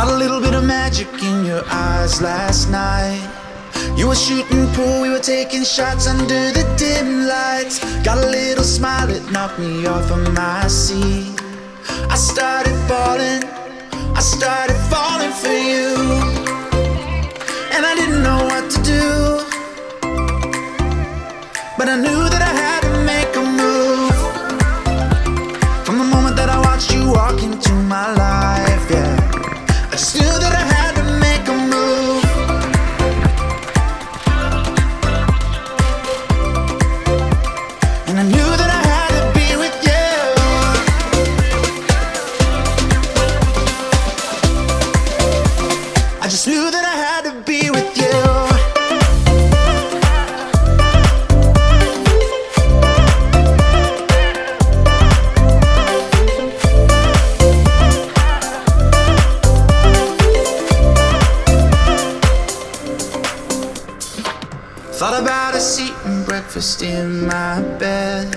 Caught a little bit of magic in your eyes last night. You were shooting pool, we were taking shots under the dim lights. Got a little smile that knocked me off of my seat. I started falling for you, and I didn't know what to do, but I knew that I had to make a move. From the moment that I watched you walk into my life, yeah, I just knew that I had to make a move. And I knew that I had to be with you. I just knew that I had to be with you. Thought about a seat and breakfast in my bed.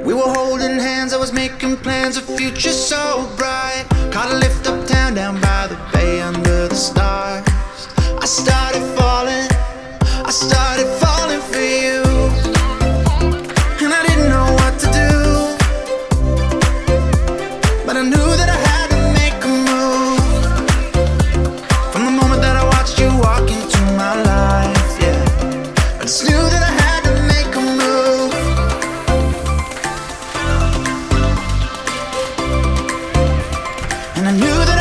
We were holding hands, I was making plans, a future so bright. Caught a lift uptown, down by the bay under the stars. I started falling for you, and I didn't know what to do, but I knew that I had to make a move. From the moment that I watched you walk into my life, yeah, I just knew that I had to make a move. And I knew that